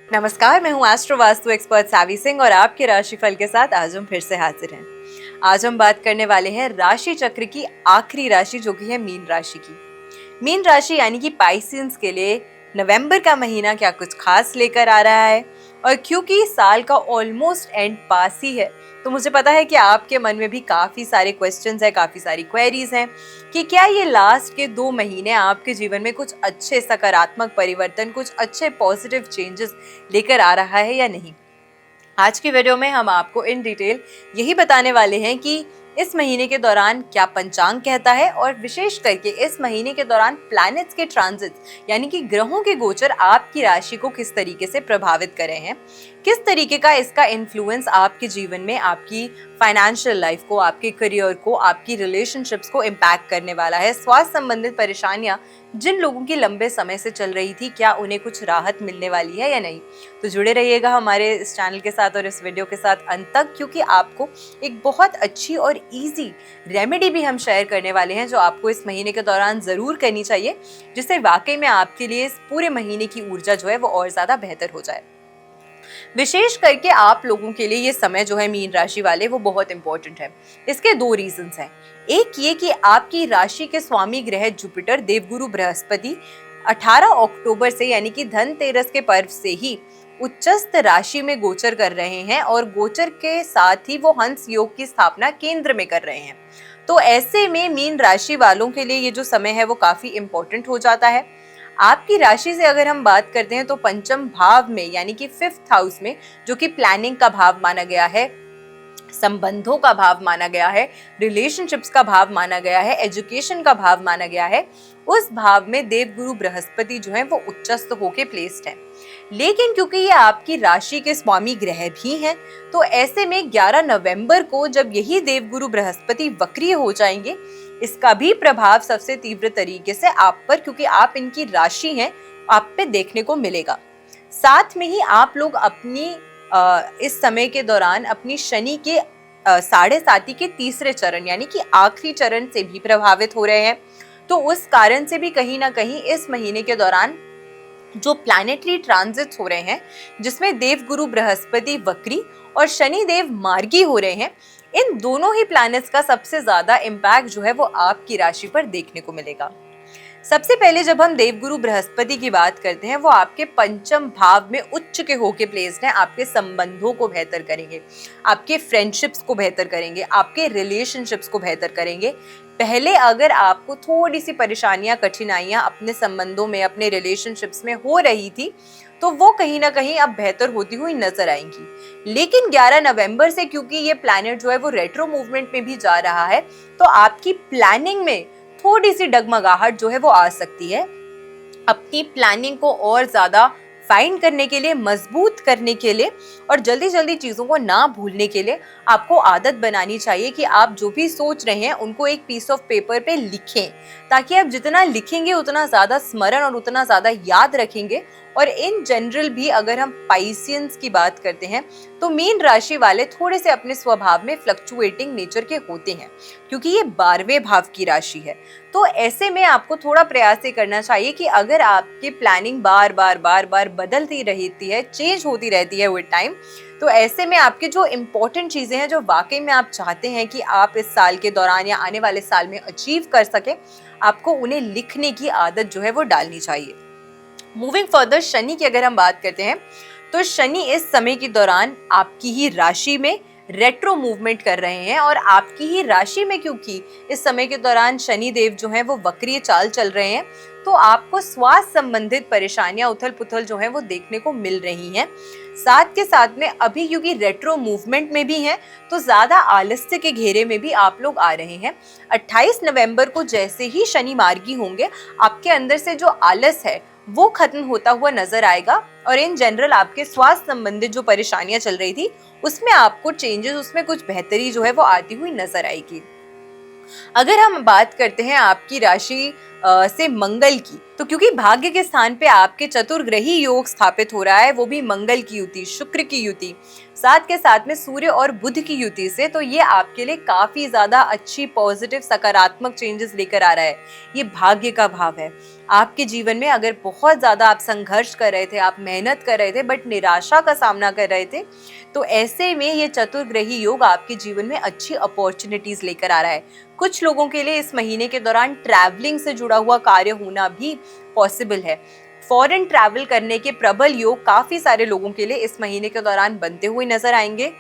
नमस्कार, मैं हूँ एस्ट्रो वास्तु एक्सपर्ट सावी सिंह और आपके राशिफल के साथ आज हम फिर से हाजिर हैं। आज हम बात करने वाले हैं राशि चक्र की आखिरी राशि जो कि है मीन राशि की। मीन राशि यानी कि पाइसियंस के लिए नवंबर का महीना क्या कुछ खास लेकर आ रहा है। और क्योंकि साल का ऑलमोस्ट एंड पास ही है, तो मुझे पता है कि आपके मन में भी काफी सारे क्वेश्चंस हैं, काफी सारी क्वेरीज हैं कि क्या ये लास्ट के 2 महीने आपके जीवन में कुछ अच्छे सकारात्मक परिवर्तन, कुछ अच्छे पॉजिटिव चेंजेस लेकर आ रहा है या नहीं। आज की वीडियो में हम आपको इन डिटेल यही बताने वाले हैं कि इस महीने के दौरान क्या पंचांग कहता है और विशेष करके इस महीने के दौरान प्लैनेट्स के ट्रांजिट यानी कि ग्रहों के गोचर आपकी राशि को किस तरीके से प्रभावित कर रहे हैं, किस तरीके का इसका इन्फ्लुएंस आपके जीवन में आपकी फाइनेंशियल लाइफ को, आपके करियर को, आपकी रिलेशनशिप्स को इम्पैक्ट करने वाला है। स्वास्थ्य संबंधित परेशानियां जिन लोगों की लंबे समय से चल रही थी, क्या उन्हें कुछ राहत मिलने वाली है या नहीं। तो जुड़े रहिएगा हमारे इस चैनल के साथ और इस वीडियो के साथ अंत तक, क्योंकि आपको एक बहुत अच्छी और इजी रेमेडी भी हम शेयर करने वाले हैं जो आपको इस महीने के दौरान जरूर करनी चाहिए, जिससे वाकई में आपके लिए इस पूरे महीने की ऊर्जा जो है वो और ज्यादा बेहतर हो जाए। विशेष करके आप लोगों के लिए ये समय जो है मीन राशि वाले वो बहुत इंपॉर्टेंट है। इसके 2 रीजंस हैं। एक ये कि आपकी राशि के स्वामी ग्रह जुपिटर देवगुरु बृहस्पति 18 अक्टूबर से यानी कि धनतेरस के पर्व से ही उच्चस्थ राशि में गोचर कर रहे हैं और गोचर के साथ ही वो हंस योग की स्थापना केंद्र में कर रहे हैं। तो ऐसे में मीन राशि वालों के लिए ये जो समय है वो काफी इंपॉर्टेंट हो जाता है। आपकी राशि से अगर हम बात करते हैं तो पंचम भाव में यानी कि 5th हाउस में, जो कि प्लानिंग का भाव माना गया है, संबंधों का भाव माना गया है, रिलेशनशिप्स का भाव माना गया है, एजुकेशन का भाव माना गया है, उस भाव में देवगुरु बृहस्पति जो है वो उच्चस्थ होके प्लेस्ड है। लेकिन क्योंकि ये आपकी राशि के स्वामी ग्रह भी हैं, तो ऐसे में 11 नवंबर को जब यही देवगुरु बृहस्पति वक्रीय हो जाएंगे, इसका भी प्रभाव सबसे तीव्र तरीके से आप पर, क्योंकि आप इनकी राशि हैं, आप पे देखने को मिलेगा। साथ में ही आप लोग अपनी इस समय के दौरान अपनी शनि के 7.5 के तीसरे चरण यानी कि आखिरी चरण से भी प्रभावित हो रहे हैं। तो उस कारण से भी कहीं ना कहीं इस महीने के दौरान जो प्लैनेटरी ट्रांजिट्स हो रहे हैं, जिसमें देवगुरु बृहस्पति वक्री और शनि देव मार्गी हो रहे हैं, इन दोनों ही प्लैनेट्स का सबसे ज्यादा इम्पैक्ट जो है वो आपकी राशि पर देखने को मिलेगा। सबसे पहले जब हम देवगुरु बृहस्पति की बात करते हैं, वो आपके पंचम भाव में उच्च के होके प्लेस्ड हैं। आपके संबंधों को बेहतर करेंगे, आपके फ्रेंडशिप्स को बेहतर करेंगे, आपके रिलेशनशिप्स को बेहतर करेंगे। पहले अगर आपको थोड़ी सी परेशानियां, कठिनाइयां अपने संबंधों में, अपने रिलेशनशिप्स में हो रही थी, तो वो कहीं ना कहीं अब बेहतर होती हुई नजर आएंगी। लेकिन 11 नवंबर से क्योंकि ये प्लैनेट जो है वो रेट्रो मूवमेंट में भी जा रहा है, तो आपकी प्लानिंग में थोड़ी सी डगमगाहट जो है वो आ सकती है। अपनी प्लानिंग को और ज्यादा फाइन करने के लिए, मजबूत करने के लिए और जल्दी जल्दी चीजों को ना भूलने के लिए आपको आदत बनानी चाहिए कि आप जो भी सोच रहे हैं उनको एक पीस ऑफ पेपर पे लिखें, ताकि आप जितना लिखेंगे उतना ज्यादा स्मरण और उतना ज्यादा याद रखेंगे। और इन जनरल भी अगर हम पाइसियंस की बात करते हैं, तो मीन राशि वाले थोड़े से अपने स्वभाव में फ्लक्चुएटिंग नेचर के होते हैं, क्योंकि ये 12वें भाव की राशि है। तो ऐसे में आपको थोड़ा प्रयास ये करना चाहिए कि अगर आपकी प्लानिंग बार बार बदलती रहती है, चेंज होती रहती है विद टाइम, तो ऐसे में आपके जो इम्पोर्टेंट चीजें हैं, जो वाकई में आप चाहते हैं कि आप इस साल के दौरान या आने वाले साल में अचीव कर सके, आपको उन्हें लिखने की आदत जो है वो डालनी चाहिए। मूविंग फर्दर, शनि की अगर हम बात करते हैं, तो शनि इस समय के दौरान आपकी ही राशि में रेट्रो मूवमेंट कर रहे हैं और आपकी ही राशि में क्योंकि इस समय के दौरान शनि देव जो हैं वो वक्रीय चाल चल रहे हैं, तो आपको स्वास्थ्य संबंधित परेशानियां, उथल पुथल जो है वो देखने को मिल रही हैं। साथ के साथ में अभी क्योंकि रेट्रो मूवमेंट में भी हैं, तो ज्यादा आलस्य के घेरे में भी आप लोग आ रहे हैं। 28 नवंबर को जैसे ही शनि मार्गी होंगे, आपके अंदर से जो आलस है वो खत्म होता हुआ नजर आएगा और इन जनरल आपके स्वास्थ्य संबंधित जो परेशानियां चल रही थी उसमें आपको चेंजेस, उसमें कुछ बेहतरी जो है वो आती हुई नजर आएगी। अगर हम बात करते हैं आपकी राशि से मंगल की, तो क्योंकि भाग्य के स्थान पे आपके चतुर्ग्रही योग स्थापित हो रहा है, वो भी मंगल की युति, शुक्र की युति, साथ के साथ में सूर्य और बुध की युति से, तो ये आपके लिए काफी ज्यादा अच्छी पॉजिटिव सकारात्मक चेंजेस लेकर आ रहा है। ये भाग्य का भाव है। आपके जीवन में अगर बहुत ज्यादा आप संघर्ष कर रहे थे, आप मेहनत कर रहे थे बट निराशा का सामना कर रहे थे, तो ऐसे में ये चतुर्ग्रही योग आपके जीवन में अच्छी अपॉर्चुनिटीज लेकर आ रहा है। कुछ लोगों के लिए इस महीने के दौरान ट्रैवलिंग से जुड़ा हुआ कार्य होना भी पॉसिबल है। फॉरेन ट्रैवल करने के प्रबल योग काफी सारे लोगों के लिए इस महीने के दौरान बनते हुए नजर आएंगे।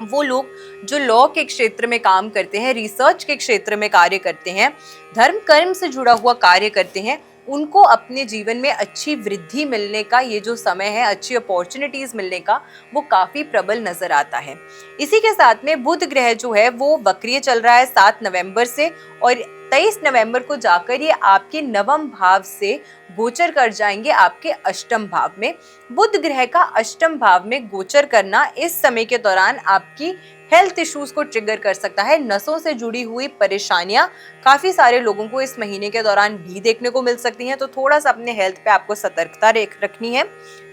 वो लोग जो लॉ के क्षेत्र में काम करते हैं, रिसर्च के क्षेत्र में कार्य करते हैं, धर्म कर्म से जुड़ा हुआ कार्य करते हैं, उनको अपने जीवन में अच्छी वृद्धि मिलने का ये जो समय है, अच्छी अपॉर्चुनिटीज मिलने का, वो काफी प्रबल नजर आता है। इसी के साथ में बुध ग्रह जो है वो वक्रीय चल रहा है 7 नवंबर से, और 23 नवंबर को जाकर ये आपके नवम भाव से गोचर कर जाएंगे आपके अष्टम भाव में। बुध ग्रह का अष्टम भाव में गोचर करना इस समय के दौरान आपकी हेल्थ इश्यूज को ट्रिगर कर सकता है। नसों से जुड़ी हुई परेशानियां काफी सारे लोगों को इस महीने के दौरान भी देखने को मिल सकती हैं, तो थोड़ा सा अपने हेल्थ पे आपको सतर्कता रखनी है।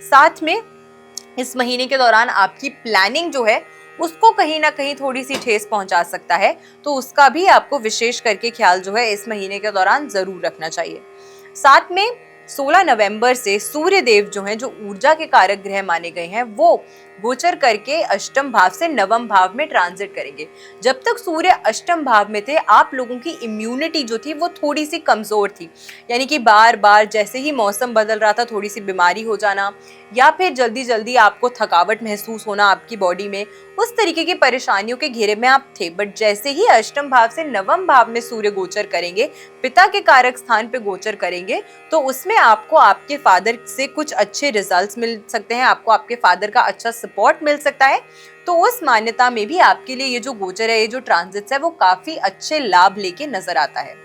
साथ में इस महीने के दौरान आपकी प्लानिंग जो है उसको कहीं ना कहीं थोड़ी सी ठेस पहुंचा सकता है, तो उसका भी आपको विशेष करके ख्याल जो है इस महीने के दौरान जरूर रखना चाहिए। साथ में 16 नवंबर से सूर्य देव जो हैं, जो ऊर्जा के कारक ग्रह माने गए हैं, वो गोचर करके अष्टम भाव से नवम भाव में ट्रांजिट करेंगे। जब तक सूर्य अष्टम भाव में थे, आप लोगों की इम्यूनिटी जो थी वो थोड़ी सी कमजोर थी, यानी कि बार बार जैसे ही मौसम बदल रहा था थोड़ी सी बीमारी हो जाना, या फिर जल्दी जल्दी आपको थकावट महसूस होना आपकी बॉडी में, उस तरीके की परेशानियों के घेरे में आप थे। बट जैसे ही अष्टम भाव से नवम भाव में सूर्य गोचर करेंगे, पिता के कारक स्थान पे गोचर करेंगे, तो उसमें आपको आपके फादर से कुछ अच्छे रिजल्ट्स मिल सकते हैं, आपको आपके फादर का अच्छा सपोर्ट मिल सकता है। तो उस मान्यता में भी आपके लिए ये जो गोचर है, ये जो ट्रांजिट्स है, वो काफी अच्छे लाभ लेके नजर आता है।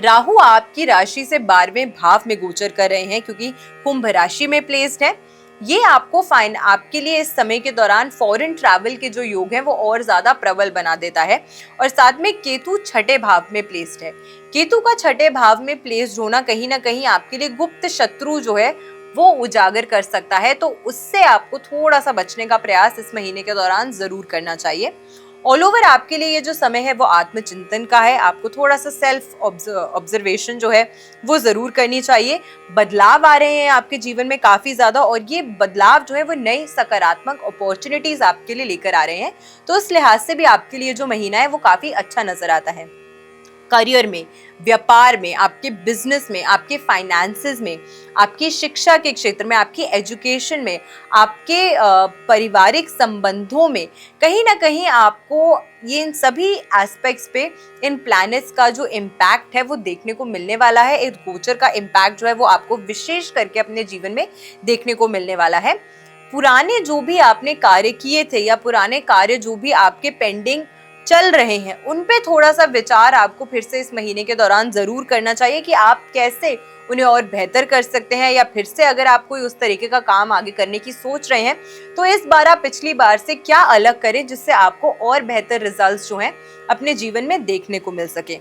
राहु आपकी राशि से 12वें भाव में गोचर कर रहे हैं, क्योंकि कुंभ राशि में प्लेस्ड है। ये आपको आपके लिए इस समय के दौरान फॉरेन ट्रैवल के जो योग हैं वो और ज्यादा प्रबल बना देता है। और साथ में केतु 6ठे भाव में प्लेस्ड है। केतु का 6ठे भाव में प्लेस्ड होना कहीं ना कहीं आपके लिए गुप्त शत्रु जो है वो उजागर कर सकता है, तो उससे आपको थोड़ा सा बचने का प्रयास इस महीने के दौरान जरूर करना चाहिए। ऑल ओवर आपके लिए ये जो समय है वो आत्मचिंतन का है। आपको थोड़ा सा सेल्फ ऑब्जर्वेशन जो है वो जरूर करनी चाहिए। बदलाव आ रहे हैं आपके जीवन में काफी ज्यादा, और ये बदलाव जो है वो नई सकारात्मक अपॉर्चुनिटीज आपके लिए लेकर आ रहे हैं। तो इस लिहाज से भी आपके लिए जो महीना है वो काफी अच्छा नजर आता है। करियर में, व्यापार में, आपके बिजनेस में, आपके फाइनेंसेस में, आपकी शिक्षा के क्षेत्र में, आपकी एजुकेशन में, आपके पारिवारिक संबंधों में, कहीं ना कहीं आपको ये इन सभी एस्पेक्ट्स पे इन प्लैनेट्स का जो इम्पैक्ट है वो देखने को मिलने वाला है। इस गोचर का इम्पैक्ट जो है वो आपको विशेष करके अपने जीवन में देखने को मिलने वाला है। पुराने जो भी आपने कार्य किए थे, या पुराने कार्य जो भी आपके पेंडिंग चल रहे हैं, उन पे थोड़ा सा विचार आपको फिर से इस महीने के दौरान जरूर करना चाहिए कि आप कैसे उन्हें और बेहतर कर सकते हैं, या फिर से अगर आप कोई उस तरीके का काम आगे करने की सोच रहे हैं, तो इस बार आप पिछली बार से क्या अलग करें जिससे आपको और बेहतर रिजल्ट्स जो हैं अपने जीवन में देखने को मिल सके।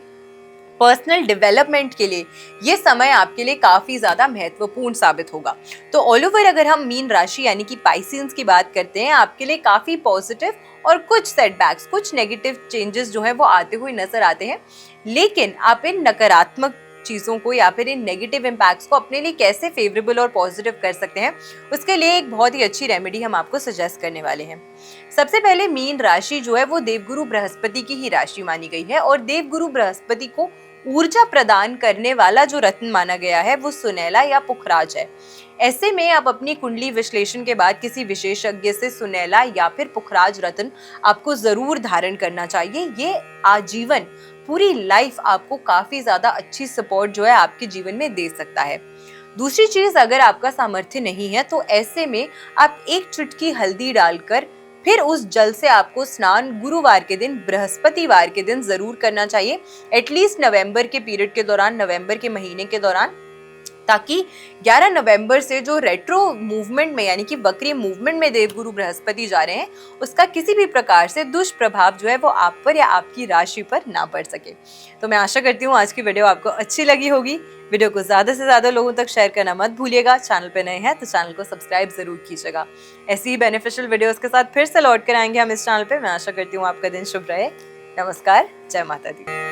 पर्सनल डेवलपमेंट के लिए ये समय आपके लिए काफी ज्यादा महत्वपूर्ण साबित होगा। तो ऑल ओवर अगर हम मीन राशि यानी कि पाइसियंस की बात करते हैं, आपके लिए काफी पॉजिटिव और कुछ सेटबैक्स, कुछ नेगेटिव चेंजेस जो है वो आते हुए नजर आते हैं। लेकिन आप इन नकारात्मक चीजों को या फिर इन नेगेटिव इम्पैक्ट्स को अपने लिए कैसे फेवरेबल और पॉजिटिव कर सकते हैं, उसके लिए एक बहुत ही अच्छी रेमेडी हम आपको सजेस्ट करने वाले हैं। सबसे पहले मीन राशि जो है वो देवगुरु बृहस्पति की ही राशि मानी गई है, और देवगुरु बृहस्पति को ऊर्जा प्रदान करने वाला जो रत्न माना गया है वो सुनैला या पुखराज है। ऐसे में आप अपनी कुंडली विश्लेषण के बाद किसी विशेषज्ञ से सुनैला या फिर पुखराज रत्न आपको जरूर धारण करना चाहिए। ये आजीवन, पूरी लाइफ आपको काफी ज्यादा अच्छी सपोर्ट जो है आपके जीवन में दे सकता है। दूसरी चीज, अगर आपका सामर्थ्य नहीं है तो ऐसे में आप एक चुटकी हल्दी डालकर फिर उस जल से आपको स्नान गुरुवार के दिन, बृहस्पतिवार के दिन जरूर करना चाहिए, एटलीस्ट नवंबर के पीरियड के दौरान, नवंबर के महीने के दौरान, ताकि 11 नवंबर से जो रेट्रो मूवमेंट में यानी कि वक्री मूवमेंट में देवगुरु बृहस्पति जा रहे हैं, उसका किसी भी प्रकार से दुष्प्रभाव जो है वो आप पर या आपकी राशि पर ना पड़ सके। तो मैं आशा करती हूँ आज की वीडियो आपको अच्छी लगी होगी। वीडियो को ज़्यादा से ज़्यादा लोगों तक शेयर करना मत भूलिएगा। चैनल पे नए हैं तो चैनल को सब्सक्राइब ज़रूर कीजिएगा। ऐसी ही बेनिफिशियल वीडियोस के साथ फिर से लौट कर आएंगे हम इस चैनल पे। मैं आशा करती हूँ आपका दिन शुभ रहे। नमस्कार, जय माता दी।